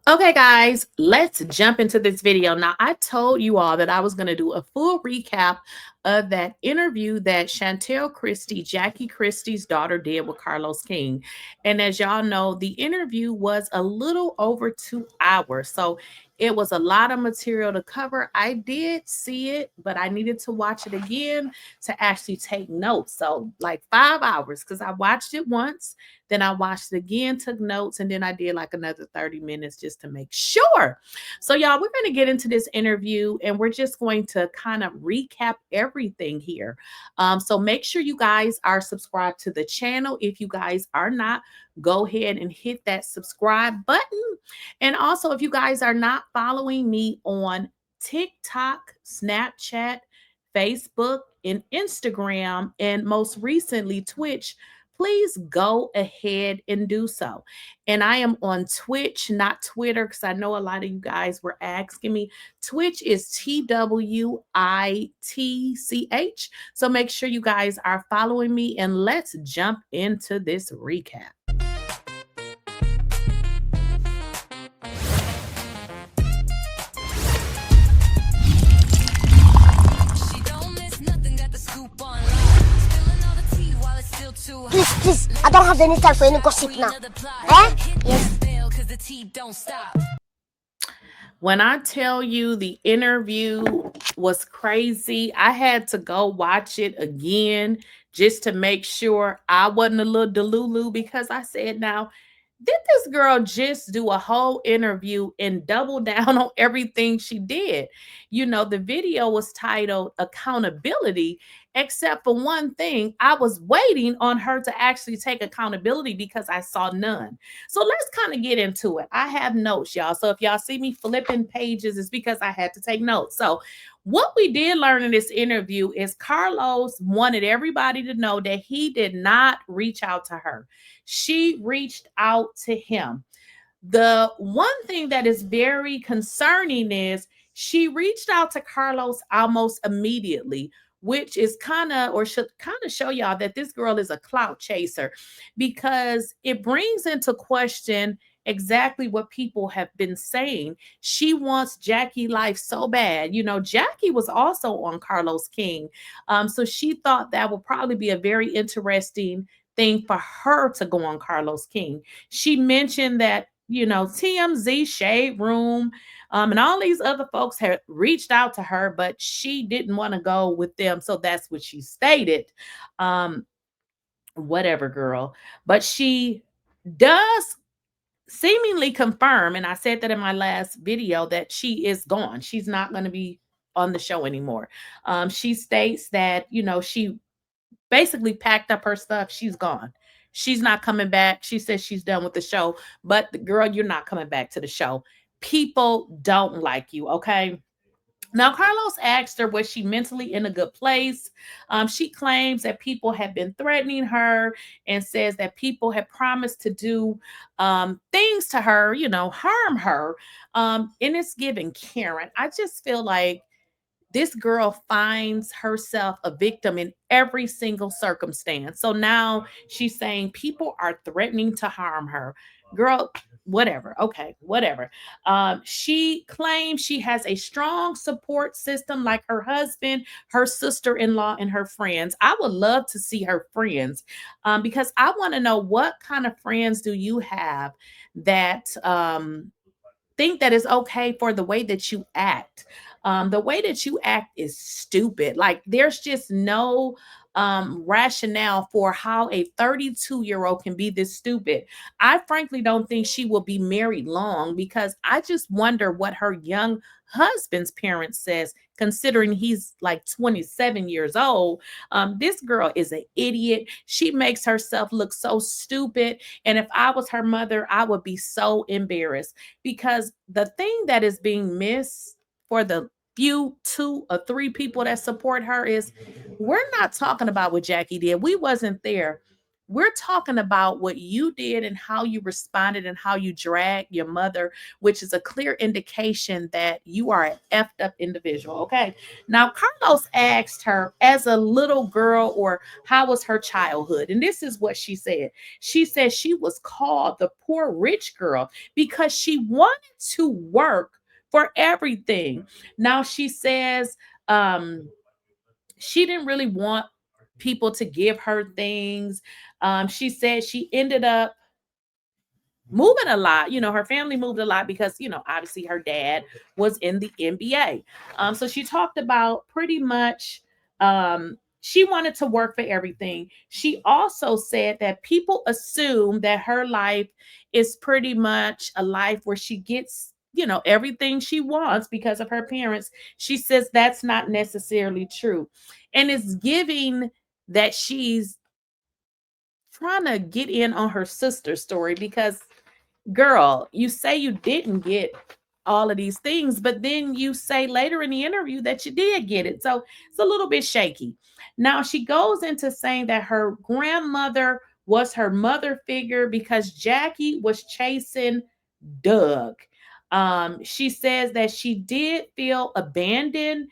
Okay, guys, let's jump into this video. Now, I told you all that I was going to do a full recap of that interview that Chantel Christie, Jackiechristie's daughter, did with Carlos King. And as y'all know, the interview was a little over 2 hours. So it was a lot of material to cover. I did see it, but I needed to watch it again to actually take notes. So, like 5 hours, because I watched it once. Then I watched it again, took notes, and then I did like another 30 minutes just to make sure. So, y'all, we're going to get into this interview and we're just going to kind of recap everything here. So, make sure you guys are subscribed to the channel. If you guys are not, go ahead and hit that subscribe button. And also, if you guys are not following me on TikTok, Snapchat, Facebook, and Instagram, and most recently Twitch, please go ahead and do so. And I am on Twitch, not Twitter, because I know a lot of you guys were asking me. Twitch is TWITCH. So make sure you guys are following me and let's jump into this recap. Please, I don't have any time for any gossip now. Eh? Yes. When I tell you the interview was crazy, I had to go watch it again just to make sure I wasn't a little delulu because I said, now, did this girl just do a whole interview and double down on everything she did? You know, the video was titled Accountability, except for one thing. I was waiting on her to actually take accountability because I saw none. So let's kind of get into it. I have notes, y'all. So if y'all see me flipping pages, it's because I had to take notes. So what we did learn in this interview is Carlos wanted everybody to know that he did not reach out to her. She reached out to him. The one thing that is very concerning is she reached out to Carlos almost immediately, which is kind of, or should kind of show y'all that this girl is a clout chaser, because it brings into question exactly what people have been saying. She wants Jackie life so bad. You know, Jackie was also on Carlos King. So she thought that would probably be a very interesting thing for her to go on Carlos King. She mentioned that, you know, TMZ, Shade Room, and all these other folks had reached out to her, but she didn't want to go with them. So that's what she stated. Um, Whatever, girl. But she does seemingly confirm, and I said that in my last video, that she is gone. She's not going to be on the show anymore. She states that, you know, she basically packed up her stuff. She's gone. She's not coming back. She says she's done with the show. But the girl, you're not coming back to the show. People don't like you, okay? Now, Carlos asked her, was she mentally in a good place? She claims that people have been threatening her and says that people have promised to do things to her, you know, harm her. And it's giving Karen. I just feel like this girl finds herself a victim in every single circumstance. So now she's saying people are threatening to harm her. Girl, whatever. Okay, whatever. She claims she has a strong support system like her husband, her sister in law, and her friends. I would love to see her friends, because I want to know what kind of friends do you have that think that it's okay for the way that you act. The way that you act is stupid. Like there's just no rationale for how a 32-year-old can be this stupid. I frankly don't think she will be married long, because I just wonder what her young husband's parents says, considering he's like 27 years old. This girl is an idiot. She makes herself look so stupid, and if I was her mother, I would be so embarrassed, because the thing that is being missed for the few two or three people that support her is we're not talking about what Jackie did. We wasn't there. we're talking about what you did and how you responded and how you dragged your mother, which is a clear indication that you are an effed up individual. Okay. Now, Carlos asked her as a little girl, or how was her childhood? And this is what she said. She said she was called the poor rich girl because she wanted to work for everything. Now, she says, she didn't really want people to give her things. She said she ended up moving a lot. Her family moved a lot because, obviously her dad was in the NBA. So she talked about pretty much, she wanted to work for everything. She also said that people assume that her life is pretty much a life where she gets, everything she wants because of her parents. She says that's not necessarily true. And it's giving that she's trying to get in on her sister's story because, girl, you say you didn't get all of these things, but then you say later in the interview that you did get it. So it's a little bit shaky. Now, she goes into saying that her grandmother was her mother figure because Jackie was chasing Doug. She says that she did feel abandoned.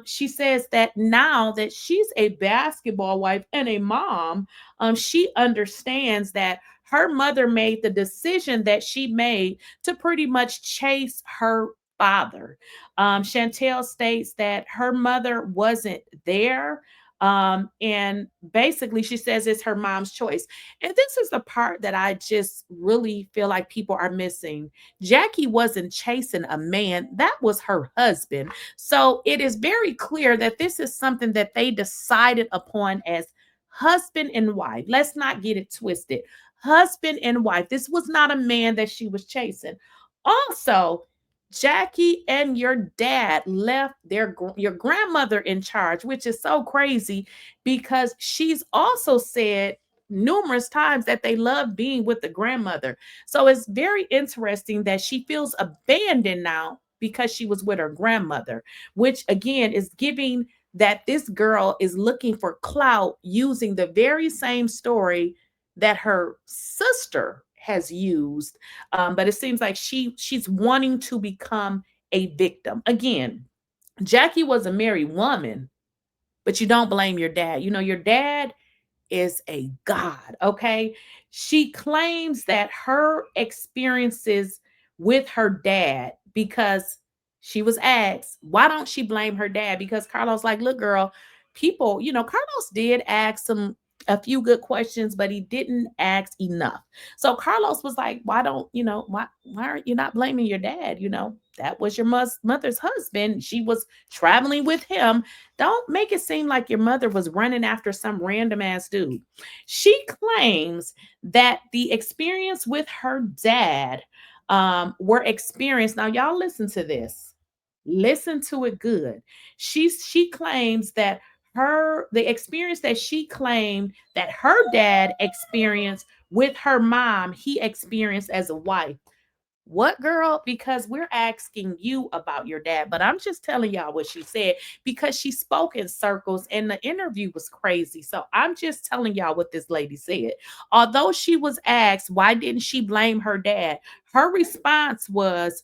She says that now that she's a basketball wife and a mom, she understands that her mother made the decision that she made to pretty much chase her father. Chantel states that her mother wasn't there. And basically, she says it's her mom's choice. And this is the part that I just really feel like people are missing. Jackie wasn't chasing a man, that was her husband. So it is very clear that this is something that they decided upon as husband and wife. Let's not get it twisted. Husband and wife. This was not a man that she was chasing. Also, Jackie and your dad left your grandmother in charge, which is so crazy because she's also said numerous times that they love being with the grandmother. So it's very interesting that she feels abandoned now because she was with her grandmother, which again is giving that this girl is looking for clout using the very same story that her sister has used. But it seems like she's wanting to become a victim. Again, Jackie was a married woman, but you don't blame your dad. Your dad is a god, okay? She claims that her experiences with her dad, because she was asked, why don't she blame her dad? Because Carlos like, look, girl, people, Carlos did ask some a few good questions, but he didn't ask enough. So Carlos was like, why don't, why aren't you not blaming your dad? That was your mother's husband. She was traveling with him. Don't make it seem like your mother was running after some random ass dude. She claims that the experience with her dad were experienced. Now, y'all listen to this. Listen to it good. She claims that the experience that she claimed that her dad experienced with her mom, he experienced as a wife. What, girl? Because we're asking you about your dad, but I'm just telling y'all what she said because she spoke in circles and the interview was crazy. So I'm just telling y'all what this lady said. Although she was asked, why didn't she blame her dad? Her response was,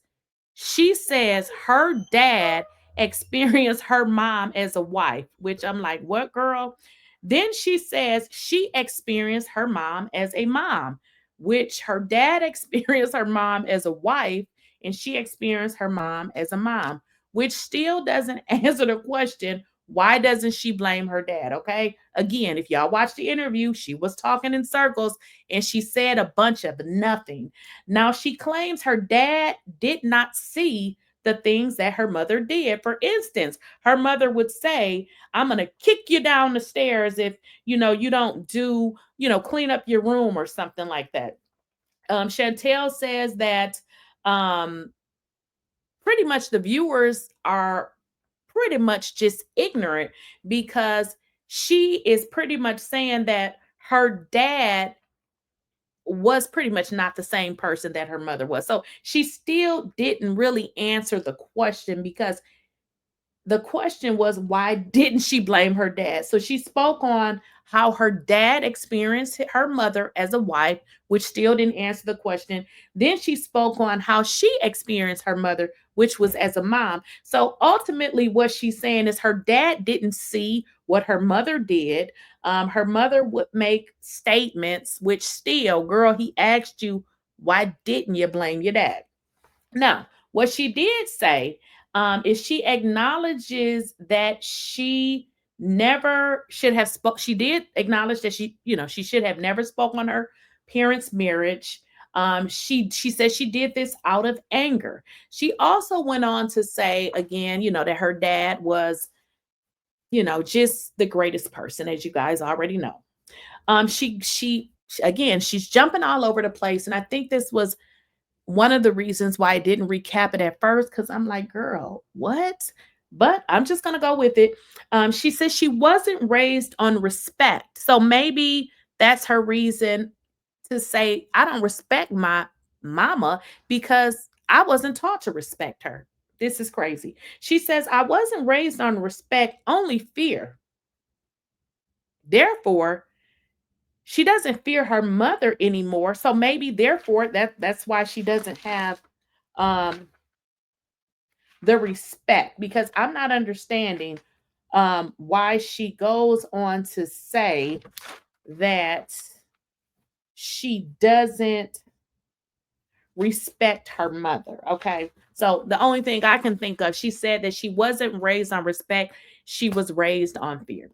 she says her dad experienced her mom as a wife, which I'm like, what, girl? Then she says she experienced her mom as a mom, which her dad experienced her mom as a wife, and she experienced her mom as a mom, which still doesn't answer the question, why doesn't she blame her dad? Okay. Again, if y'all watch the interview, she was talking in circles and she said a bunch of nothing. Now, she claims her dad did not see the things that her mother did. For instance, her mother would say, I'm going to kick you down the stairs if, you don't do, clean up your room or something like that. Chantel says that um, pretty much the viewers are pretty much just ignorant because she is pretty much saying that her dad was pretty much not the same person that her mother was. So she still didn't really answer the question because the question was, why didn't she blame her dad? So she spoke on how her dad experienced her mother as a wife, which still didn't answer the question. Then she spoke on how she experienced her mother, which was as a mom. So ultimately, what she's saying is her dad didn't see what her mother did. Her mother would make statements, which still, girl, he asked you, why didn't you blame your dad? Now, what she did say is she acknowledges that she never should have spoke. She did acknowledge that she should have never spoke on her parents' marriage. She said she did this out of anger. She also went on to say again, that her dad was, just the greatest person, as you guys already know. She again, she's jumping all over the place, and I think this was one of the reasons why I didn't recap it at first, because I'm like, girl, what? But I'm just going to go with it. She says she wasn't raised on respect. So maybe that's her reason to say, I don't respect my mama because I wasn't taught to respect her. This is crazy. She says, I wasn't raised on respect, only fear. Therefore, she doesn't fear her mother anymore. So maybe therefore that's why she doesn't have um the respect, because I'm not understanding why she goes on to say that she doesn't respect her mother. Okay. So the only thing I can think of, she said that she wasn't raised on respect, she was raised on fear.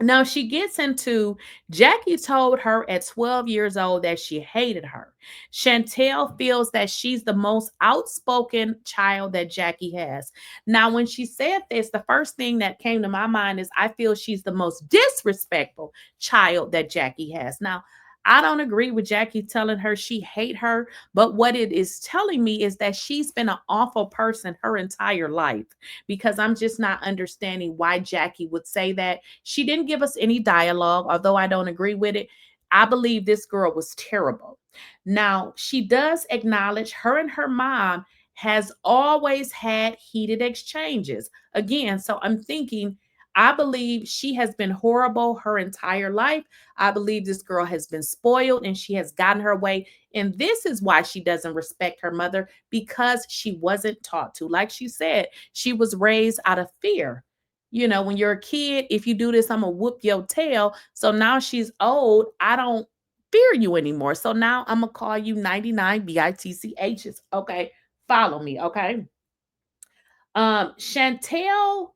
Now she gets into Jackie told her at 12 years old that she hated her. Chantel feels that she's the most outspoken child that Jackie has. Now, when she said this, the first thing that came to my mind is I feel she's the most disrespectful child that Jackie has. Now, I don't agree with Jackie telling her she hate her, but what it is telling me is that she's been an awful person her entire life, because I'm just not understanding why Jackie would say that. She didn't give us any dialogue, although I don't agree with it. I believe this girl was terrible. Now, she does acknowledge her and her mom has always had heated exchanges. Again, so I'm thinking, I believe she has been horrible her entire life. I believe this girl has been spoiled and she has gotten her way. And this is why she doesn't respect her mother, because she wasn't taught to. Like she said, she was raised out of fear. When you're a kid, if you do this, I'm going to whoop your tail. So now she's old. I don't fear you anymore. So now I'm going to call you 99 bitchs. Okay. Follow me. Okay. Chantel,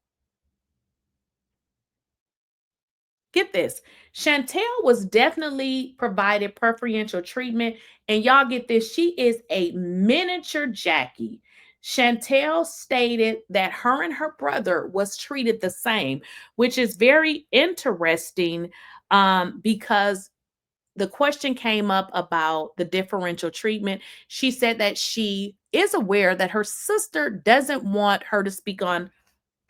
get this. Chantel was definitely provided preferential treatment. And y'all get this. She is a miniature Jackie. Chantel stated that her and her brother was treated the same, which is very interesting, because the question came up about the differential treatment. She said that she is aware that her sister doesn't want her to speak on,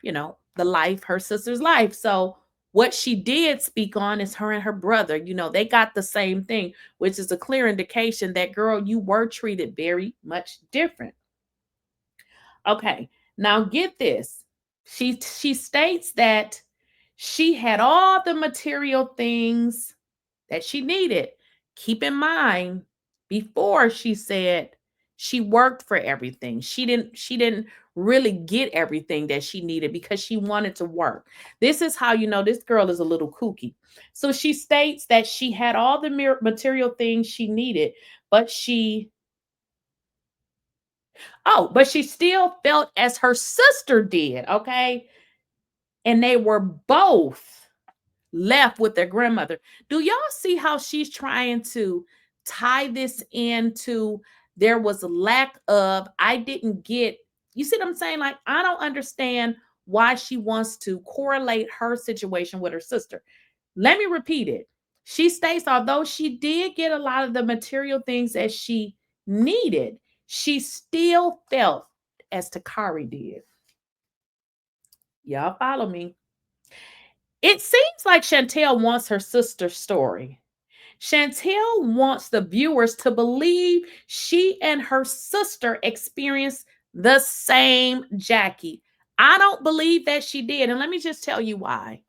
her sister's life. So what she did speak on is her and her brother. They got the same thing, which is a clear indication that, girl, you were treated very much different. Okay, now get this. She states that she had all the material things that she needed. Keep in mind, before she said she worked for everything. She didn't really get everything that she needed because she wanted to work. This is how you know this girl is a little kooky. So she states that she had all the material things she needed, but she still felt as her sister did, okay? And they were both left with their grandmother. Do y'all see how she's trying to tie this into there was a lack of, I didn't get, you see what I'm saying? Like, I don't understand why she wants to correlate her situation with her sister. Let me repeat it. She states, although she did get a lot of the material things that she needed, she still felt as Takari did. Y'all follow me? It seems like Chantel wants her sister's story. Chantel wants the viewers to believe she and her sister experienced the same Jackie. I don't believe that she did. And let me just tell you why.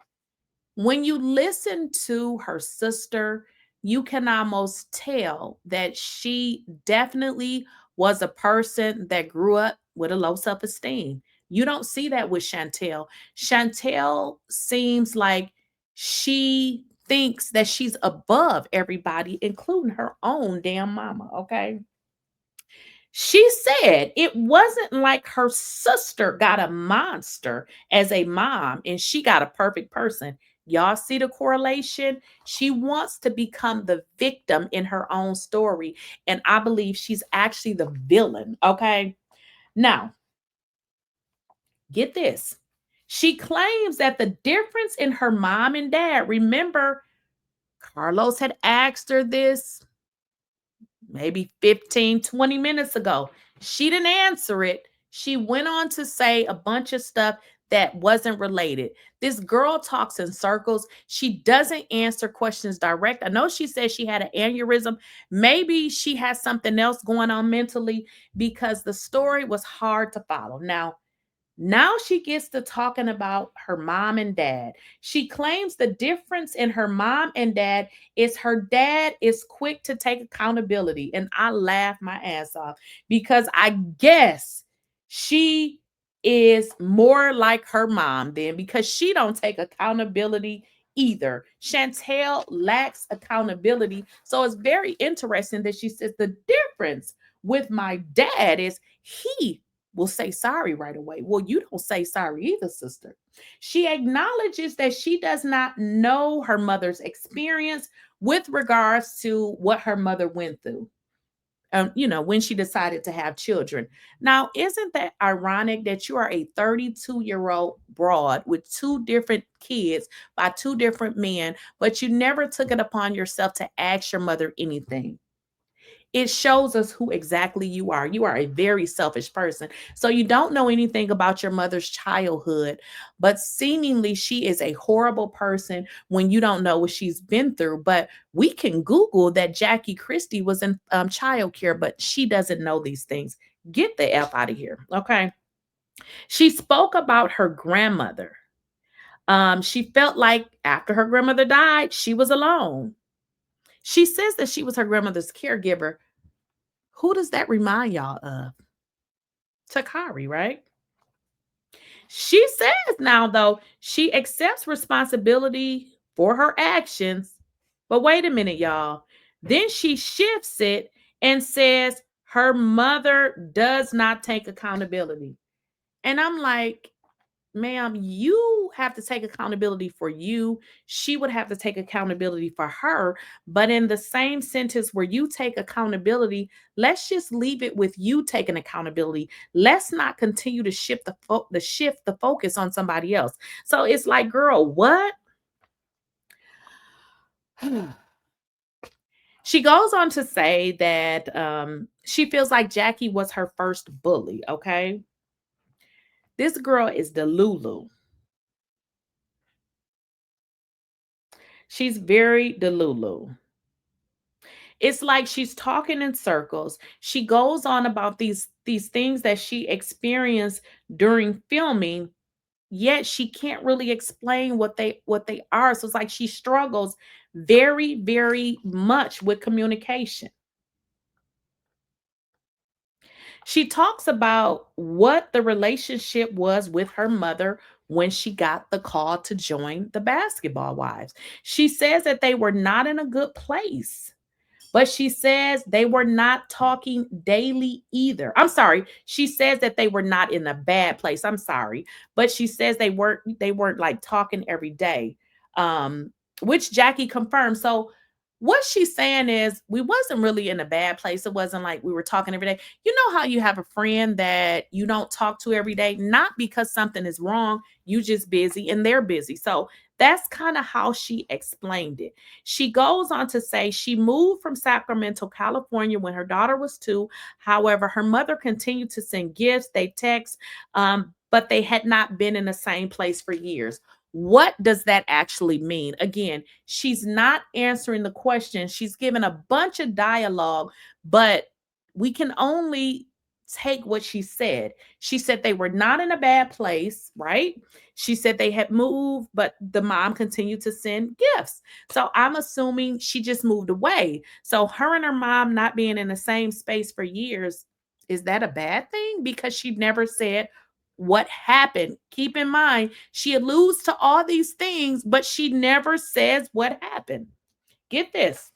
When you listen to her sister, you can almost tell that she definitely was a person that grew up with a low self esteem. You don't see that with Chantel. Chantel seems like she thinks that she's above everybody, including her own damn mama. Okay. She said it wasn't like her sister got a monster as a mom and she got a perfect person. Y'all see the correlation? She wants to become the victim in her own story. And I believe she's actually the villain. Okay. Now, get this. She claims that the difference in her mom and dad, remember, Carlos had asked her this maybe 15, 20 minutes ago. She didn't answer it. She went on to say a bunch of stuff that wasn't related. This girl talks in circles. She doesn't answer questions direct. I know she said she had an aneurysm. Maybe she has something else going on mentally because the story was hard to follow. Now she gets to talking about her mom and dad. She claims the difference in her mom and dad is her dad is quick to take accountability. And I laugh my ass off because I guess she is more like her mom then because she don't take accountability either. Chantel lacks accountability. So it's very interesting that she says the difference with my dad is he will say sorry right away. Well, you don't say sorry either, sister. She acknowledges that she does not know her mother's experience with regards to what her mother went through. When she decided to have children. Now, isn't that ironic that you are a 32-year-old broad with two different kids by two different men, but you never took it upon yourself to ask your mother anything? It shows us who exactly you are. You are a very selfish person. So you don't know anything about your mother's childhood, but seemingly she is a horrible person when you don't know what she's been through. But we can Google that Jackiechristie was in child care, but she doesn't know these things. Get the F out of here. Okay. She spoke about her grandmother. She felt like after her grandmother died, she was alone. She says that she was her grandmother's caregiver. Who does that remind y'all of? Takari, right? She says now, though, she accepts responsibility for her actions. But wait a minute, y'all. Then she shifts it and says her mother does not take accountability. And I'm like, ma'am, you have to take accountability for you. She would have to take accountability for her. But in the same sentence where you take accountability, let's just leave it with you taking accountability. Let's not continue to shift the focus on somebody else. So it's like, girl, what? She goes on to say that she feels like Jackie was her first bully. Okay, this girl is the Lulu. She's very Delulu. It's like she's talking in circles. She goes on about these things that she experienced during filming, yet she can't really explain what they are. So it's like she struggles very, very much with communication. She talks about what the relationship was with her mother when she got the call to join the basketball wives. She says that they were not in a good place. But she says they were not talking daily either. I'm sorry. She says that they were not in a bad place. I'm sorry. But she says they weren't like talking every day. Which Jackie confirmed. So what she's saying is we wasn't really in a bad place. It wasn't like we were talking every day. You know how you have a friend that you don't talk to every day, not because something is wrong, you just busy and they're busy. So that's kind of how she explained it. She goes on to say she moved from Sacramento, California when her daughter was 2. However, her mother continued to send gifts, they text, but they had not been in the same place for years. What does that actually mean? Again, she's not answering the question. She's given a bunch of dialogue, but we can only take what she said. She said they were not in a bad place, right? She said they had moved, but the mom continued to send gifts. So I'm assuming she just moved away. So her and her mom not being in the same space for years, is that a bad thing? Because she never said what happened. Keep in mind, she alludes to all these things, but she never says what happened. Get this.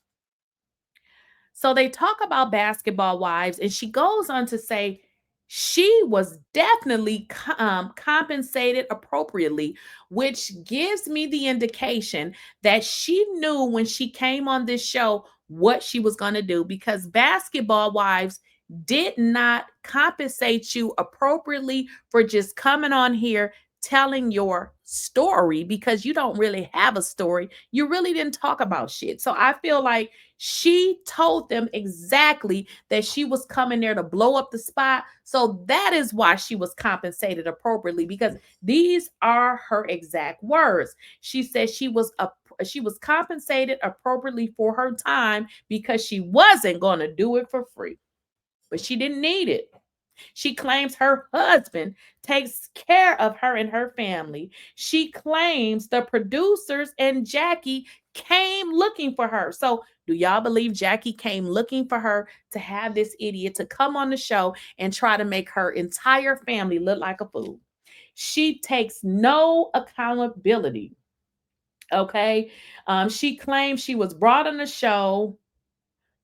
So they talk about basketball wives, and she goes on to say she was definitely compensated appropriately, which gives me the indication that she knew when she came on this show what she was going to do, because basketball wives did not compensate you appropriately for just coming on here telling your story, because you don't really have a story. You really didn't talk about shit. So I feel like she told them exactly that she was coming there to blow up the spot. So that is why she was compensated appropriately, because these are her exact words. She said she was compensated appropriately for her time because she wasn't going to do it for free. But she didn't need it. She claims her husband takes care of her and her family. She claims the producers and Jackie came looking for her. So, do y'all believe Jackie came looking for her to have this idiot to come on the show and try to make her entire family look like a fool? She takes no accountability. Okay. She claims she was brought on the show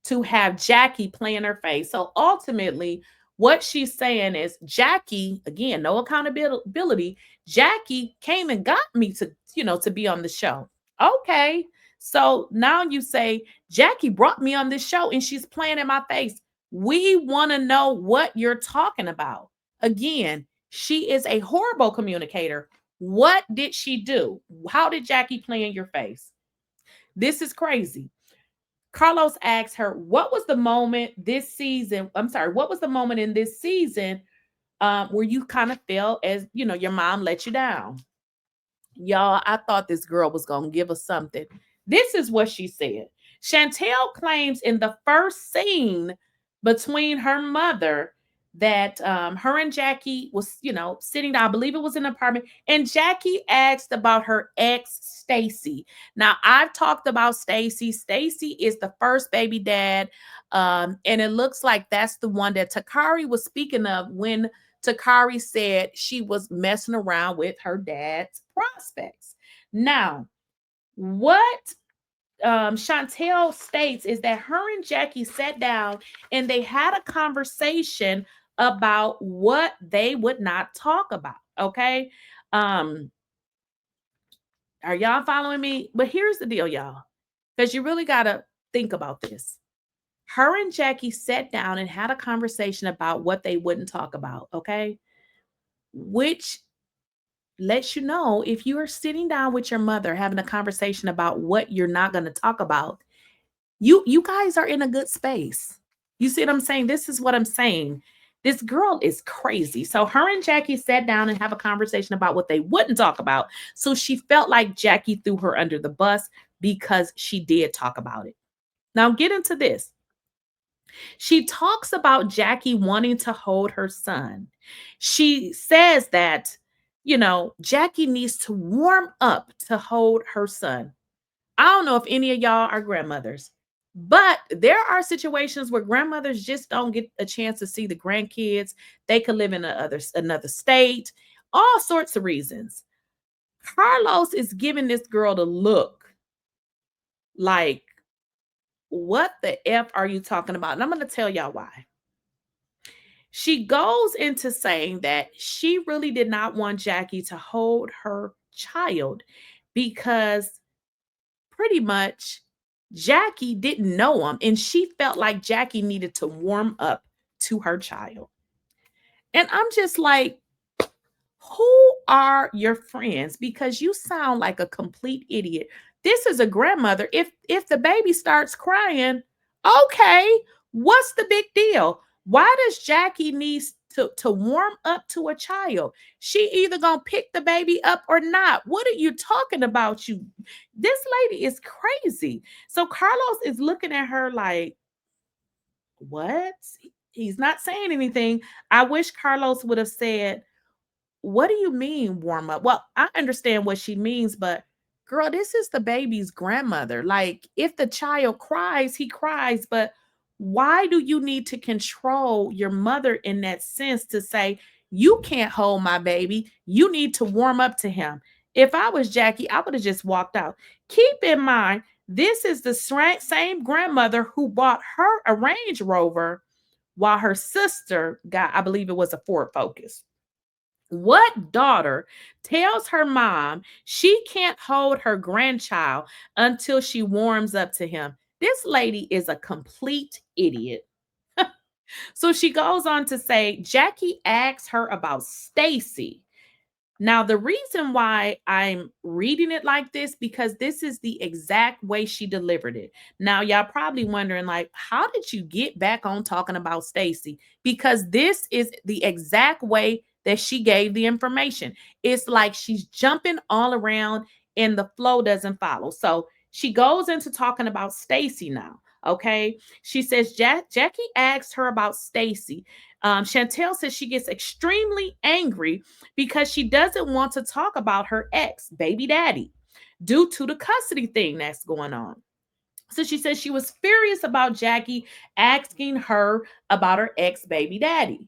to have Jackie play in her face. So ultimately, what she's saying is Jackie, again, no accountability. Jackie came and got me to be on the show. Okay. So now you say Jackie brought me on this show and she's playing in my face. We want to know what you're talking about. Again, she is a horrible communicator. What did she do? How did Jackie play in your face? This is crazy. Carlos asked her, what was the moment this season? I'm sorry, what was the moment in this season where you kind of felt as, your mom let you down? Y'all, I thought this girl was going to give us something. This is what she said. Chantel claims in the first scene between her mother that her and Jackie was, sitting down. I believe it was in an apartment. And Jackie asked about her ex, Stacy. Now, I've talked about Stacy. Stacy is the first baby dad. And it looks like that's the one that Takari was speaking of when Takari said she was messing around with her dad's prospects. Now, what Chantel states is that her and Jackie sat down and they had a conversation about what they would not talk about. Okay. Um, are y'all following me? But here's the deal, y'all, because you really got to think about this. Her and Jackie sat down and had a conversation about what they wouldn't talk about. Okay. Which lets you know, if you are sitting down with your mother having a conversation about what you're not going to talk about, you guys are in a good space. You see what I'm saying? This is what I'm saying. This girl is crazy. So her and Jackie sat down and have a conversation about what they wouldn't talk about. So she felt like Jackie threw her under the bus because she did talk about it. Now get into this. She talks about Jackie wanting to hold her son. She says that, Jackie needs to warm up to hold her son. I don't know if any of y'all are grandmothers, but there are situations where grandmothers just don't get a chance to see the grandkids. They could live in another state, all sorts of reasons. Carlos is giving this girl the look like, what the F are you talking about? And I'm going to tell y'all why. She goes into saying that she really did not want Jackie to hold her child because pretty much Jackie didn't know him and she felt like Jackie needed to warm up to her child. And I'm just like, who are your friends? Because you sound like a complete idiot. This is a grandmother. If the baby starts crying, okay, what's the big deal? Why does Jackie need to warm up to a child? She either gonna pick the baby up or not. What are you talking about? This lady is crazy. So Carlos is looking at her like, what? He's not saying anything. I wish Carlos would have said, what do you mean warm up? Well, I understand what she means, but girl, this is the baby's grandmother. Like, if the child cries, he cries, but why do you need to control your mother in that sense to say, you can't hold my baby? You need to warm up to him. If I was Jackie, I would have just walked out. Keep in mind, this is the same grandmother who bought her a Range Rover while her sister got, I believe it was a Ford Focus. What daughter tells her mom she can't hold her grandchild until she warms up to him? This lady is a complete idiot. So she goes on to say, Jackie asks her about Stacy. Now, the reason why I'm reading it like this, because this is the exact way she delivered it. Now, y'all probably wondering, like, how did you get back on talking about Stacy? Because this is the exact way that she gave the information. It's like she's jumping all around and the flow doesn't follow. So she goes into talking about Stacy now. Okay. She says, Jackie asked her about Stacy. Chantel says she gets extremely angry because she doesn't want to talk about her ex, baby daddy, due to the custody thing that's going on. So she says she was furious about Jackie asking her about her ex baby daddy.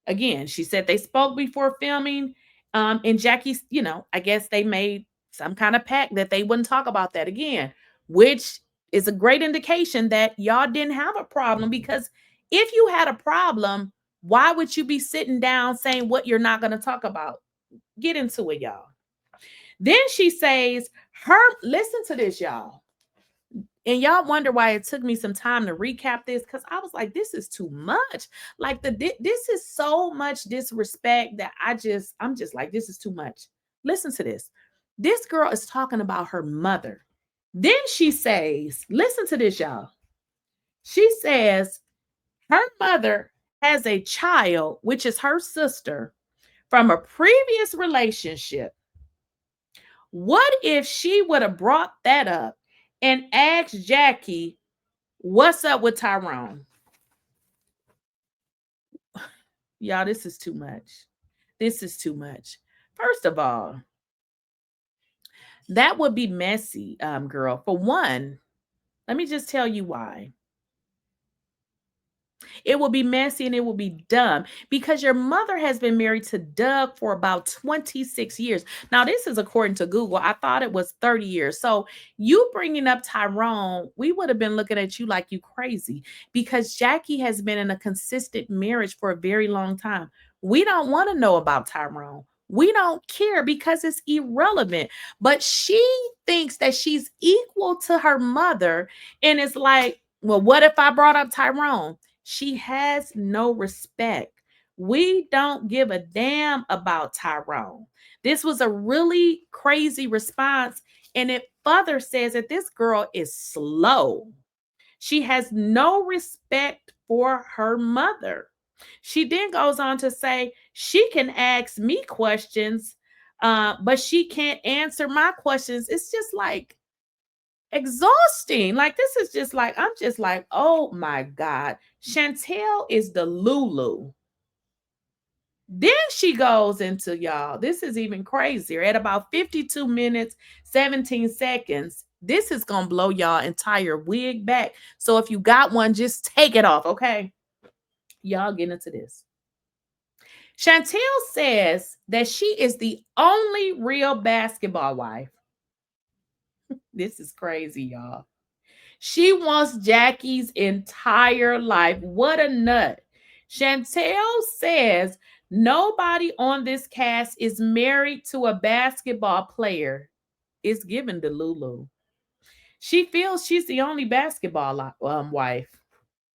Again, she said they spoke before filming, and Jackie's, I guess they made some kind of pact that they wouldn't talk about that again, which is a great indication that y'all didn't have a problem, because if you had a problem, why would you be sitting down saying what you're not going to talk about? Get into it, y'all. Then she says, listen to this, y'all. And y'all wonder why it took me some time to recap this, because I was like, this is too much. Like, this is so much disrespect that I'm just like, this is too much. Listen to this. This girl is talking about her mother. Then she says, listen to this, y'all. She says her mother has a child, which is her sister, from a previous relationship. What if she would have brought that up and asked Jackie, what's up with Tyrone? Y'all, this is too much. This is too much. First of all, that would be messy, girl. For one, let me just tell you why. It will be messy and it will be dumb because your mother has been married to Doug for about 26 years. Now, this is according to Google. I thought it was 30 years. So you bringing up Tyrone, we would have been looking at you like you crazy, because Jackie has been in a consistent marriage for a very long time. We don't want to know about Tyrone. We don't care because it's irrelevant. But she thinks that she's equal to her mother. And it's like, well, what if I brought up Tyrone? She has no respect. We don't give a damn about Tyrone. This was a really crazy response. And it further says that this girl is slow. She has no respect for her mother. She then goes on to say she can ask me questions, but she can't answer my questions. It's just like exhausting. Like, this is just like, I'm just like, oh my God. Chantel is the Lulu. Then she goes into, y'all, this is even crazier. At about 52 minutes, 17 seconds, this is going to blow y'all entire wig back. So if you got one, just take it off, okay? Y'all get into this. Chantel says that she is the only real basketball wife. This is crazy, y'all. She wants Jackie's entire life. What a nut. Chantel says nobody on this cast is married to a basketball player. It's given to Lulu. She feels she's the only basketball wife.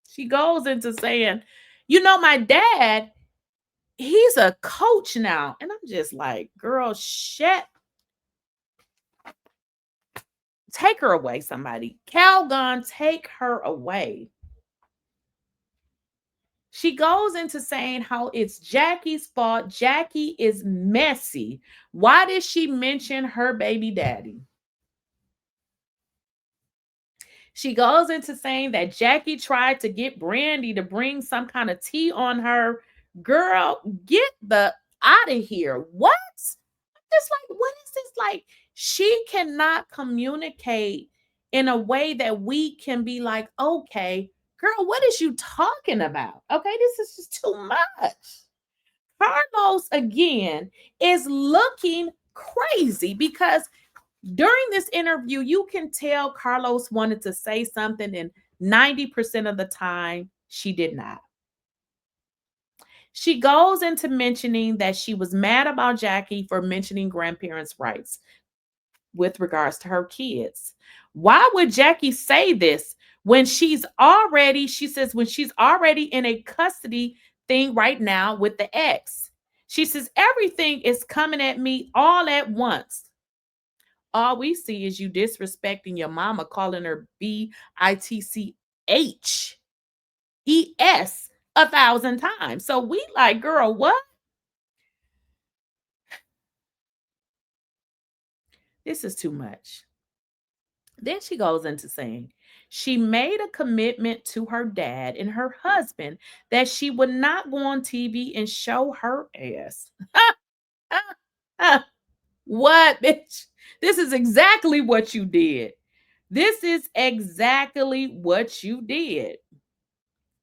She goes into saying, my dad, he's a coach now. And I'm just like, girl, take her away, somebody. Calgon, take her away. She goes into saying how it's Jackie's fault. Jackie is messy. Why did she mention her baby daddy? She goes into saying that Jackie tried to get Brandy to bring some kind of tea on her. Girl, get the out of here. What? Just like, what is this? Like, she cannot communicate in a way that we can be like, okay, girl, what is you talking about? Okay, this is just too much. Carlos again is looking crazy because during this interview, you can tell Carlos wanted to say something, and 90% of the time, she did not. She goes into mentioning that she was mad about Jackie for mentioning grandparents' rights with regards to her kids. Why would Jackie say this when she says, when she's already in a custody thing right now with the ex? She says, everything is coming at me all at once. All we see is you disrespecting your mama, calling her BITCHES 1,000 times. So we like, girl, what? This is too much. Then she goes into saying she made a commitment to her dad and her husband that she would not go on TV and show her ass. What, bitch? This is exactly what you did. This is exactly what you did.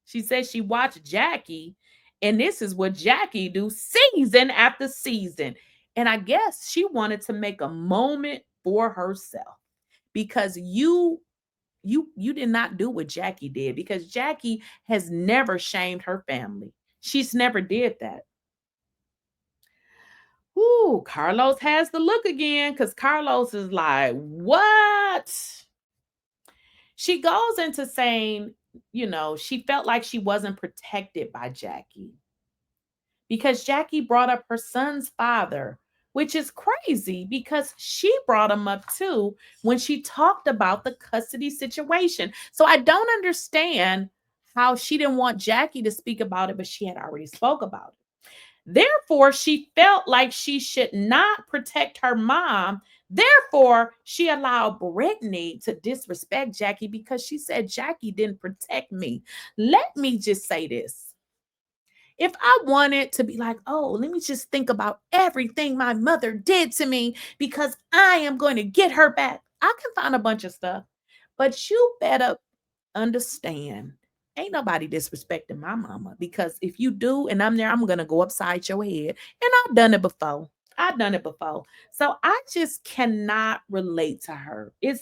She says she watched Jackie, and this is what Jackie do season after season. And I guess she wanted to make a moment for herself because you did not do what Jackie did, because Jackie has never shamed her family. She's never did that. Ooh, Carlos has the look again because Carlos is like, what? She goes into saying, she felt like she wasn't protected by Jackie because Jackie brought up her son's father, which is crazy because she brought him up too when she talked about the custody situation. So I don't understand how she didn't want Jackie to speak about it, but she had already spoke about it. Therefore, she felt like she should not protect her mom. Therefore, she allowed Brittany to disrespect Jackie because she said Jackie didn't protect me. Let me just say this. If I wanted to be like, oh, let me just think about everything my mother did to me because I am going to get her back, I can find a bunch of stuff. But you better understand, ain't nobody disrespecting my mama, because if you do and I'm there, I'm going to go upside your head. And I've done it before. So I just cannot relate to her. It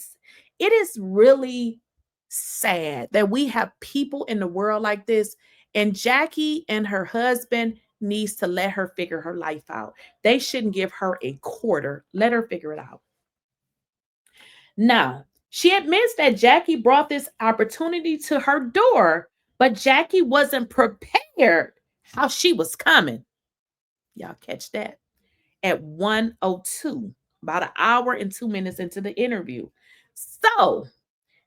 is really sad that we have people in the world like this. And Jackie and her husband needs to let her figure her life out. They shouldn't give her a quarter. Let her figure it out. Now, she admits that Jackie brought this opportunity to her door, but Jackie wasn't prepared how she was coming. Y'all catch that? At 1:02, about an hour and 2 minutes into the interview. So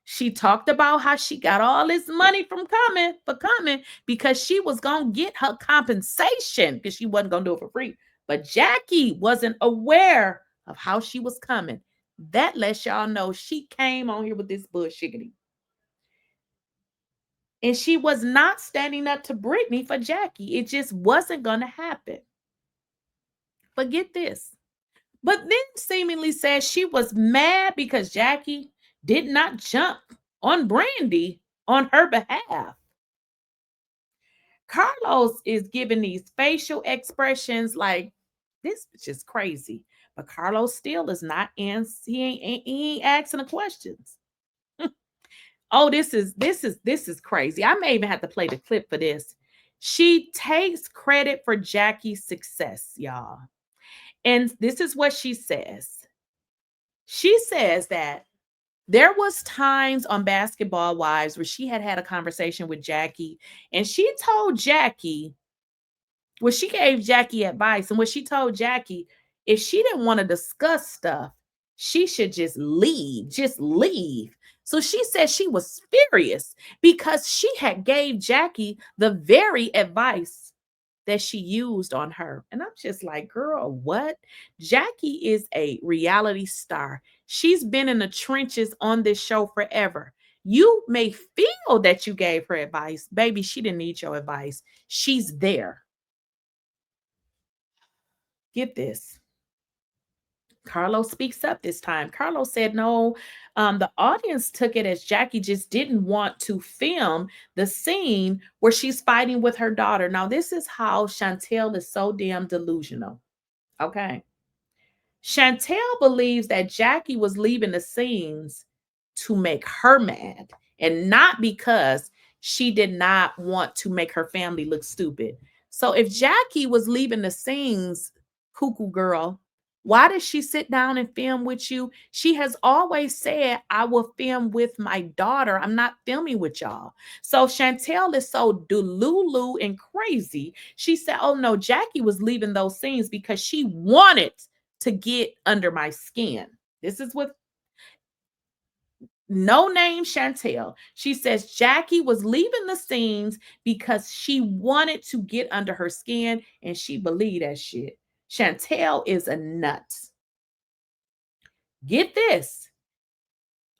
she talked about how she got all this money for coming because she was going to get her compensation because she wasn't going to do it for free. But Jackie wasn't aware of how she was coming. That lets y'all know she came on here with this bullshit. And she was not standing up to Brittany for Jackie. It just wasn't going to happen. But get this. But then seemingly says she was mad because Jackie did not jump on Brandy on her behalf. Carlos is giving these facial expressions like, this bitch is crazy. But Carlos still is not he ain't asking the questions. Oh, this is crazy. I may even have to play the clip for this. She takes credit for Jackie's success, y'all. And this is what she says. She says that there was times on Basketball Wives where she had a conversation with Jackie, and she told Jackie, well, she gave Jackie advice, and what she told Jackie, if she didn't want to discuss stuff, she should just leave. So she said she was furious because she had gave Jackie the very advice that she used on her. And I'm just like, girl, what? Jackie is a reality star. She's been in the trenches on this show forever. You may feel that you gave her advice. Baby, she didn't need your advice. She's there. Get this. Carlos speaks up this time. Carlos said, no, the audience took it as Jackie just didn't want to film the scene where she's fighting with her daughter. Now, this is how Chantel is so damn delusional. Okay. Chantel believes that Jackie was leaving the scenes to make her mad and not because she did not want to make her family look stupid. So if Jackie was leaving the scenes, cuckoo girl, why did she sit down and film with you? She has always said, I will film with my daughter. I'm not filming with y'all. So Chantel is so delulu and crazy. She said, oh no, Jackie was leaving those scenes because she wanted to get under my skin. This is what no name Chantel. She says Jackie was leaving the scenes because she wanted to get under her skin and she believed that shit. Chantel is a nut. Get this.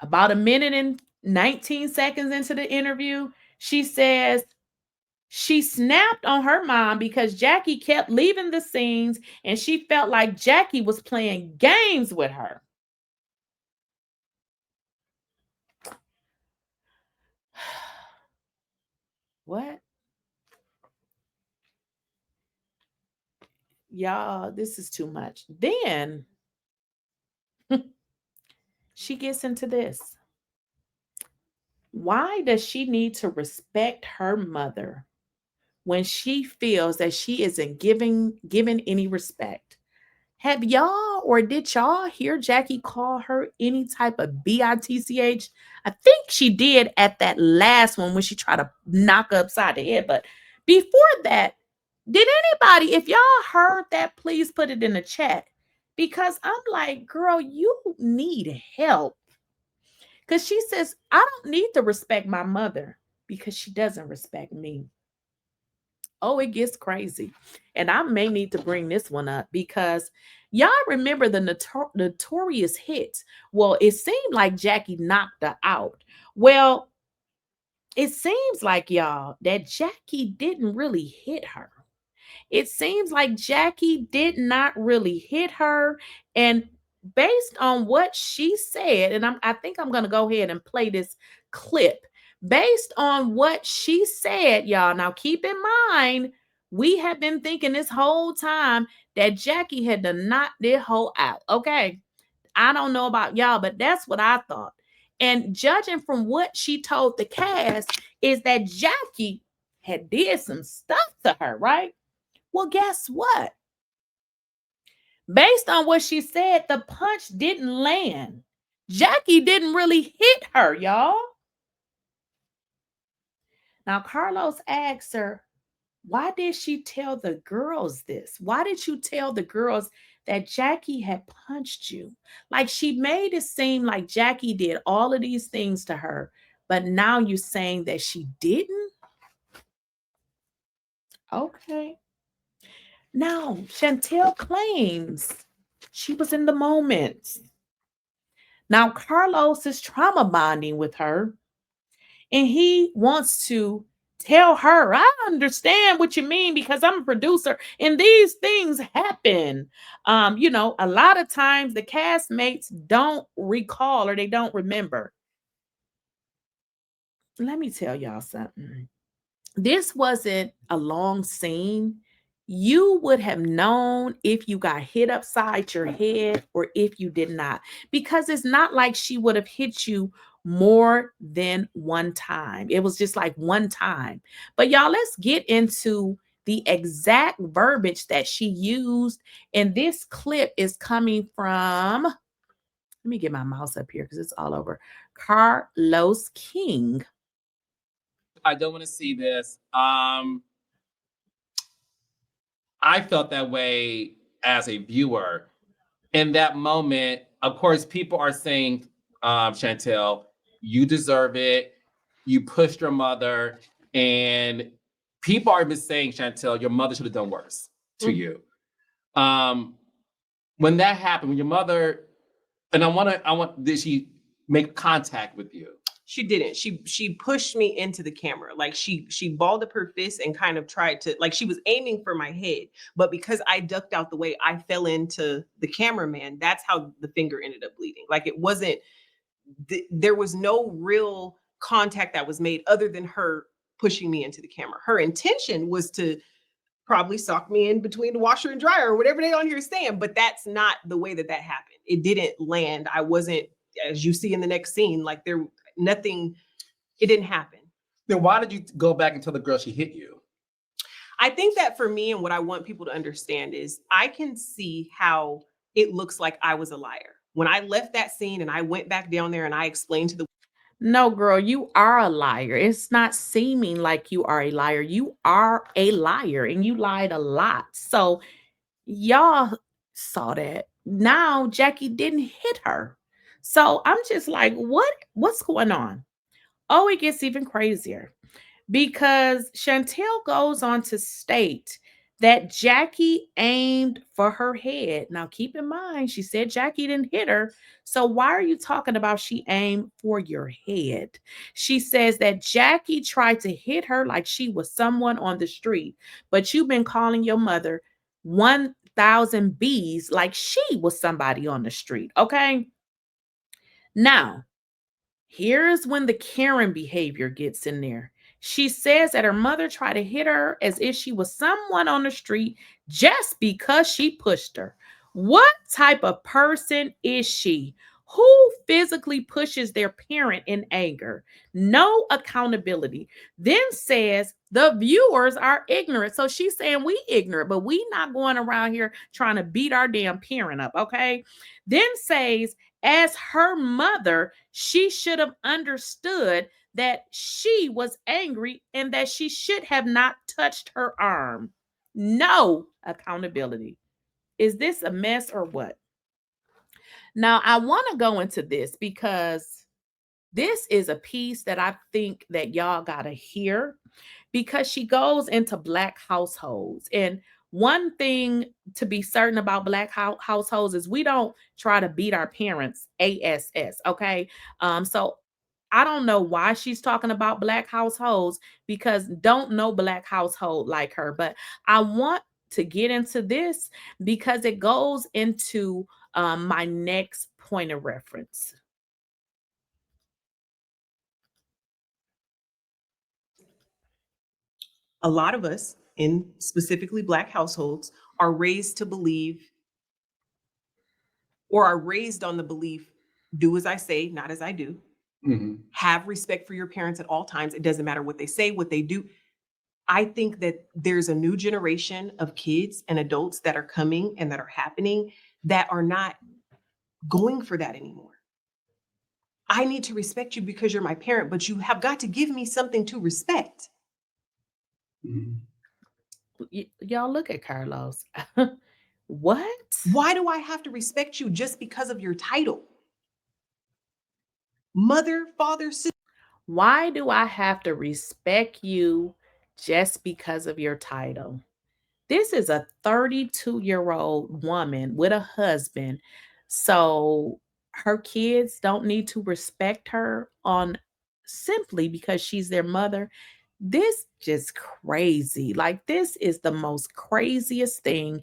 About a minute and 19 seconds into the interview, she says she snapped on her mom because Jackie kept leaving the scenes and she felt like Jackie was playing games with her. What? Y'all, this is too much. Then she gets into this. Why does she need to respect her mother when she feels that she isn't given any respect? Have y'all or did y'all hear Jackie call her any type of bitch? I think she did at that last one when she tried to knock her upside the head. But before that, did anybody, if y'all heard that, please put it in the chat. Because I'm like, girl, you need help. Because she says, I don't need to respect my mother because she doesn't respect me. Oh, it gets crazy. And I may need to bring this one up because y'all remember the notorious hits. Well, it seemed like Jackie knocked her out. Well, it seems like, y'all, that Jackie didn't really hit her. It seems like Jackie did not really hit her. And based on what she said, and I think I'm going to go ahead and play this clip. Based on what she said, y'all, now keep in mind, we have been thinking this whole time that Jackie had to knock this hoe out. Okay. I don't know about y'all, but that's what I thought. And judging from what she told the cast is that Jackie had did some stuff to her, right? Well, guess what? Based on what she said, the punch didn't land. Jackie didn't really hit her, y'all. Now, Carlos asked her, why did she tell the girls this? Why did you tell the girls that Jackie had punched you? Like she made it seem like Jackie did all of these things to her, but now you're saying that she didn't? Okay. Now, Chantel claims she was in the moment. Now, Carlos is trauma bonding with her, and he wants to tell her, I understand what you mean because I'm a producer and these things happen. A lot of times the castmates don't recall or they don't remember. Let me tell y'all something. This wasn't a long scene. You would have known if you got hit upside your head or if you did not, because it's not like she would have hit you more than one time. It was just like one time. But y'all, let's get into the exact verbiage that she used. And this clip is coming from, let me get my mouse up here because it's all over. Carlos King. I don't want to see this. I felt that way as a viewer. In that moment, of course, people are saying, Chantel, you deserve it. You pushed your mother. And people are even saying, Chantel, your mother should have done worse to you. When that happened, when your mother, and did she make contact with you? She didn't. She pushed me into the camera. Like she balled up her fist and kind of tried to, like, she was aiming for my head, but because I ducked out the way, I fell into the cameraman. That's how the finger ended up bleeding. Like it wasn't there was no real contact that was made other than her pushing me into the camera. Her intention was to probably sock me in between the washer and dryer or whatever they on here saying, but that's not the way that happened. It didn't land. I wasn't, as you see in the next scene, like nothing, it didn't happen. Then why did you go back and tell the girl she hit you? I think that for me, and what I want people to understand is I can see how it looks like I was a liar. When I left that scene and I went back down there and I explained to the No, girl, you are a liar. It's not seeming like you are a liar. You are a liar and you lied a lot. So y'all saw that. Now Jackie didn't hit her. So I'm just like, what's going on? Oh, it gets even crazier because Chantel goes on to state that Jackie aimed for her head. Now, keep in mind, she said Jackie didn't hit her. So, why are you talking about she aimed for your head? She says that Jackie tried to hit her like she was someone on the street, but you've been calling your mother 1,000 B's like she was somebody on the street. Okay. Now, here's when the Karen behavior gets in there. She says that her mother tried to hit her as if she was someone on the street just because she pushed her. What type of person is she? Who physically pushes their parent in anger? No accountability. Then says the viewers are ignorant. So she's saying we ignorant, but we not going around here trying to beat our damn parent up, okay? Then says as her mother, she should have understood that she was angry and that she should have not touched her arm. No accountability. Is this a mess or what? Now, I want to go into this because this is a piece that I think that y'all got to hear because she goes into Black households. And one thing to be certain about Black households is we don't try to beat our parents ASS, okay? So I don't know why she's talking about Black households because don't know Black household like her. But I want to get into this because it goes into my next point of reference. a lot of us in specifically Black households are raised to believe or are raised on the belief, do as I say, not as I do. Mm-hmm. Have respect for your parents at all times. It doesn't matter what they say, what they do. I think that there's a new generation of kids and adults that are coming and that are happening that are not going for that anymore. I need to respect you because you're my parent, but you have got to give me something to respect. Mm-hmm. Y'all look at Carlos. What? Why do I have to respect you just because of your title? Mother, father, sister. Why do I have to respect you just because of your title? This is a 32-year-old woman with a husband. So her kids don't need to respect her on simply because she's their mother. This just crazy. Like this is the most craziest thing.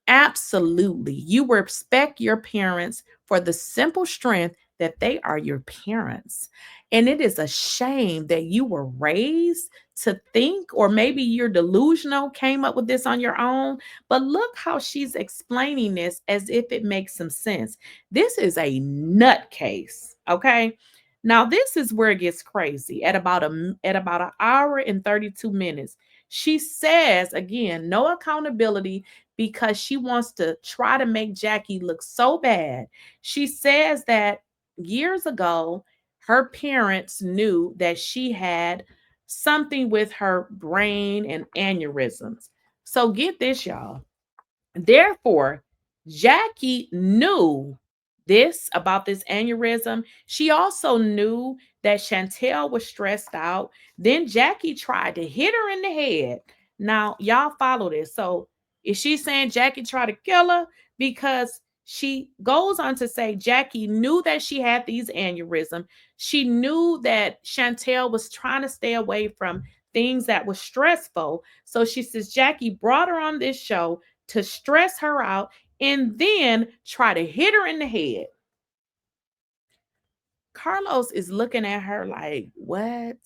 Absolutely. You respect your parents for the simple strength that they are your parents. And it is a shame that you were raised to think, or maybe you're delusional, came up with this on your own. But look how she's explaining this as if it makes some sense. This is a nutcase. Okay. Now this is where it gets crazy. At about an hour and 32 minutes, she says again, no accountability because she wants to try to make Jackie look so bad. She says that years ago, her parents knew that she had something with her brain and aneurysms. So get this, y'all. Therefore, Jackie knew this about this aneurysm. She also knew that Chantel was stressed out. Then Jackie tried to hit her in the head. Now, y'all follow this. So, is she saying Jackie tried to kill her because She goes on to say Jackie knew that she had these aneurysms. She knew that Chantel was trying to stay away from things that were stressful. So she says Jackie brought her on this show to stress her out and then try to hit her in the head. Carlos is looking at her like, what?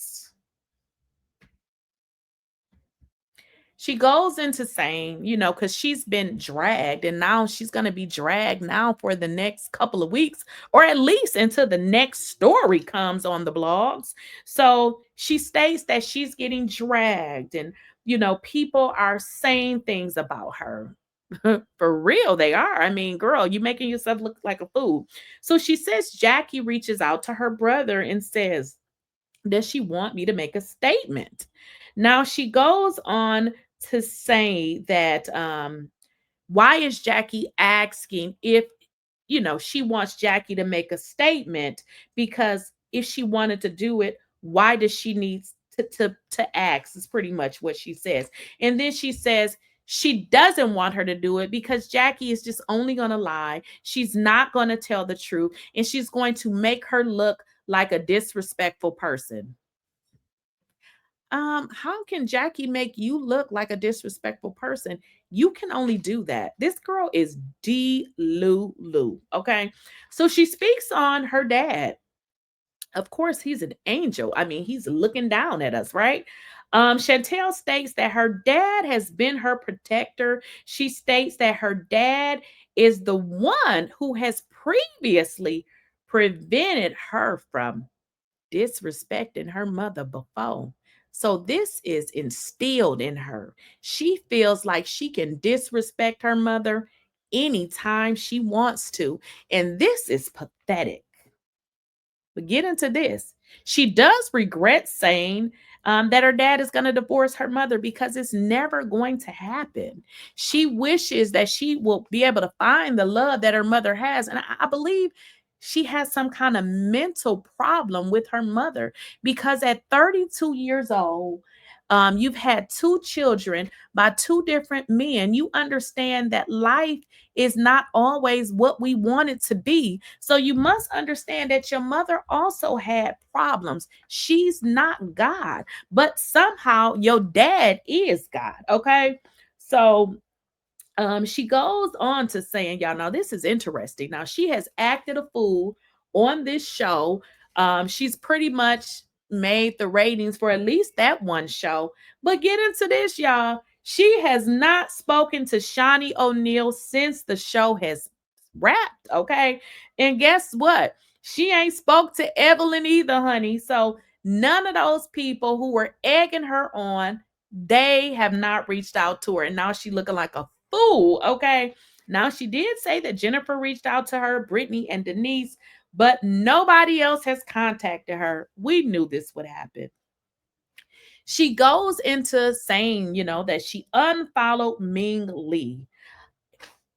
She goes into saying, because she's been dragged and now she's going to be dragged now for the next couple of weeks, or at least until the next story comes on the blogs. So she states that she's getting dragged and, people are saying things about her. For real, they are. I mean, girl, you making yourself look like a fool. So she says Jackie reaches out to her brother and says, does she want me to make a statement? Now she goes on to say that why is Jackie asking if she wants Jackie to make a statement? Because if she wanted to do it, why does she need to ask? Is pretty much what she says. And then she says she doesn't want her to do it because Jackie is just only going to lie. She's not going to tell the truth, and she's going to make her look like a disrespectful person. How can Jackie make you look like a disrespectful person? You can only do that. This girl is Lulu. Okay. So she speaks on her dad. Of course, he's an angel. I mean, he's looking down at us, right? Chantel states that her dad has been her protector. She states that her dad is the one who has previously prevented her from disrespecting her mother before. So this is instilled in her. She feels like she can disrespect her mother anytime she wants to. And this is pathetic. But get into this. She does regret saying that her dad is going to divorce her mother because it's never going to happen. She wishes that she will be able to find the love that her mother has. And I believe she has some kind of mental problem with her mother because at 32 years old, you've had two children by two different men. You understand that life is not always what we want it to be. So you must understand that your mother also had problems. She's not God, but somehow your dad is God. Okay. So she goes on to saying, y'all, now this is interesting. Now she has acted a fool on this show. She's pretty much made the ratings for at least that one show. But get into this, y'all. She has not spoken to Shaunieoneal since the show has wrapped. Okay. And guess what? She ain't spoke to Evelyn either, honey. So none of those people who were egging her on, they have not reached out to her. And now she looking like a fool. Okay. Now she did say that Jennifer reached out to her, Brittany and Denise, but nobody else has contacted her. We knew this would happen. She goes into saying, that she unfollowed Ming Lee.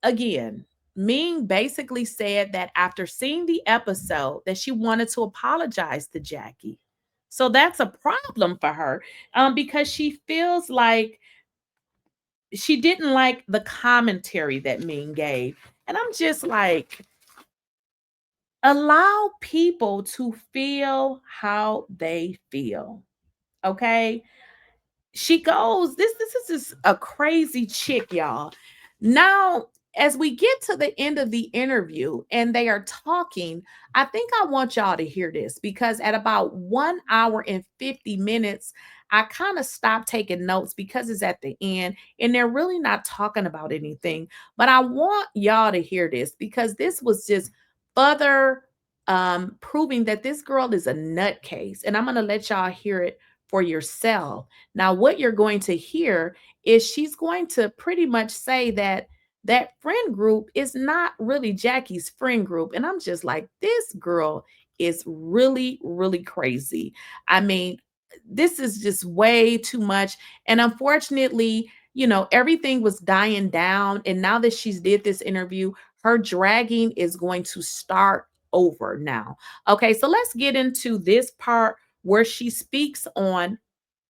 Again, Ming basically said that after seeing the episode that she wanted to apologize to Jackie. So that's a problem for her because she feels like she didn't like the commentary that Ming gave. And I'm just like, allow people to feel how they feel. Okay. She goes, this is just a crazy chick, y'all. Now, as we get to the end of the interview and they are talking, I think I want y'all to hear this because at about 1 hour and 50 minutes, I kind of stopped taking notes because it's at the end and they're really not talking about anything. But I want y'all to hear this because this was just further proving that this girl is a nutcase. And I'm going to let y'all hear it for yourself. Now, what you're going to hear is she's going to pretty much say that that friend group is not really Jackie's friend group. And I'm just like, this girl is really, really crazy. I mean, this is just way too much. And unfortunately, everything was dying down. And now that she's did this interview, her dragging is going to start over now. Okay, so let's get into this part where she speaks on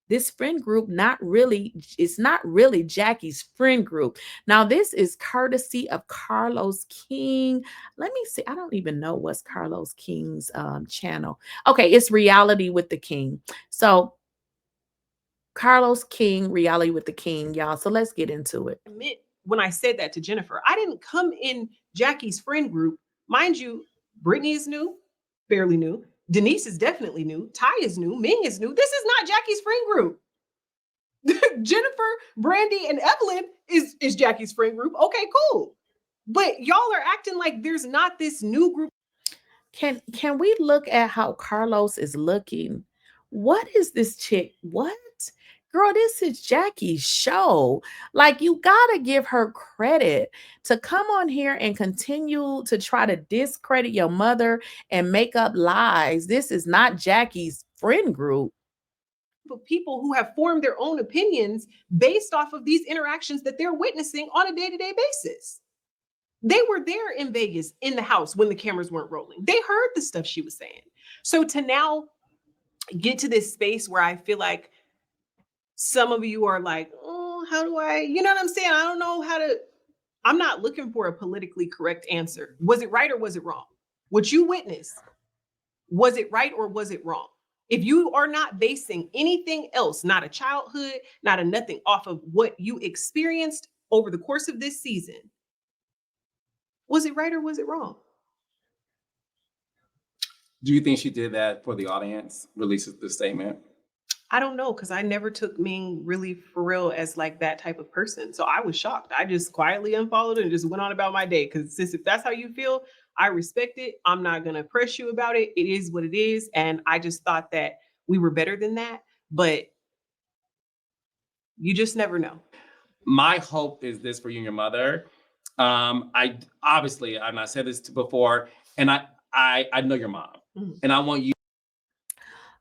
this friend group it's not really Jackie's friend group. Now, this is courtesy of Carlos King. Let me see. I don't even know what's Carlos King's channel. Okay, it's Reality with the King. So Carlos King, Reality with the King, y'all. So let's get into it. Admit when I said that to Jennifer, I didn't come in Jackie's friend group. Mind you, Brittany is new, fairly new. Denise is definitely new. Ty is new. Ming is new. This is not Jackie's friend group. Jennifer, Brandy, and Evelyn is Jackie's friend group. Okay, cool. But y'all are acting like there's not this new group. Can we look at how Carlos is looking? What is this chick? What? Girl, this is Jackie's show. Like, you gotta give her credit to come on here and continue to try to discredit your mother and make up lies. This is not Jackie's friend group. Of people who have formed their own opinions based off of these interactions that they're witnessing on a day-to-day basis. They were there in Vegas in the house when the cameras weren't rolling. They heard the stuff she was saying. So to now get to this space where I feel like some of you are like, oh, how do I, you know what I'm saying? I don't know how to, I'm not looking for a politically correct answer. Was it right or was it wrong? What you witnessed, was it right or was it wrong? If you are not basing anything else, not a childhood, not a nothing, off of what you experienced over the course of this season, was it right or was it wrong? Do you think she did that for the audience, releases the statement? I don't know, because I never took Ming really for real as like that type of person. So I was shocked. I just quietly unfollowed and just went on about my day. Because sis, if that's how you feel, I respect it. I'm not going to press you about it. It is what it is. And I just thought that we were better than that. But you just never know. My hope is this for you and your mother. I obviously, I've not said this before, and I know your mom, and I want you.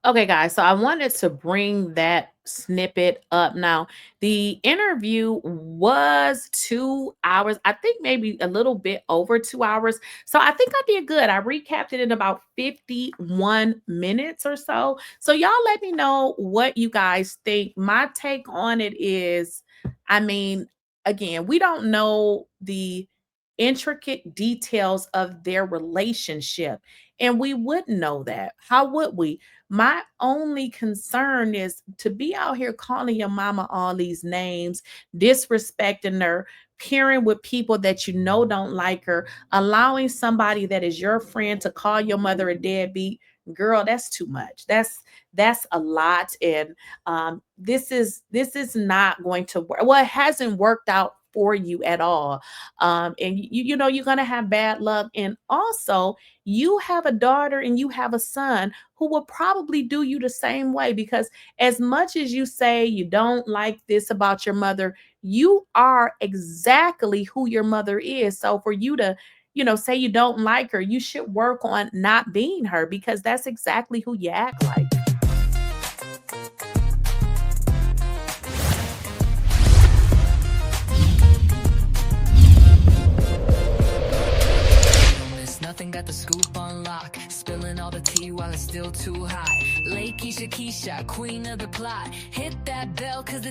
Okay, guys, so I wanted to bring that snippet up. Now, the interview was 2 hours, I think maybe a little bit over 2 hours. So I think I did good. I recapped it in about 51 minutes or so. So y'all let me know what you guys think. My take on it is, I mean, again, we don't know the intricate details of their relationship, and we wouldn't know that. How would we? My only concern is to be out here calling your mama all these names, disrespecting her, peering with people that you know don't like her, allowing somebody that is your friend to call your mother a deadbeat. Girl, that's too much. That's a lot. And this is not going to work. Well, it hasn't worked out for you at all. And you know, you're going to have bad luck. And also, you have a daughter and you have a son who will probably do you the same way, because as much as you say you don't like this about your mother, you are exactly who your mother is. So for you to, you know, say you don't like her, you should work on not being her, because that's exactly who you act like. Nothing, got the scoop on lock, spilling all the tea while it's still too hot. Lakeysha Keysha, queen of the plot, hit that bell 'cause the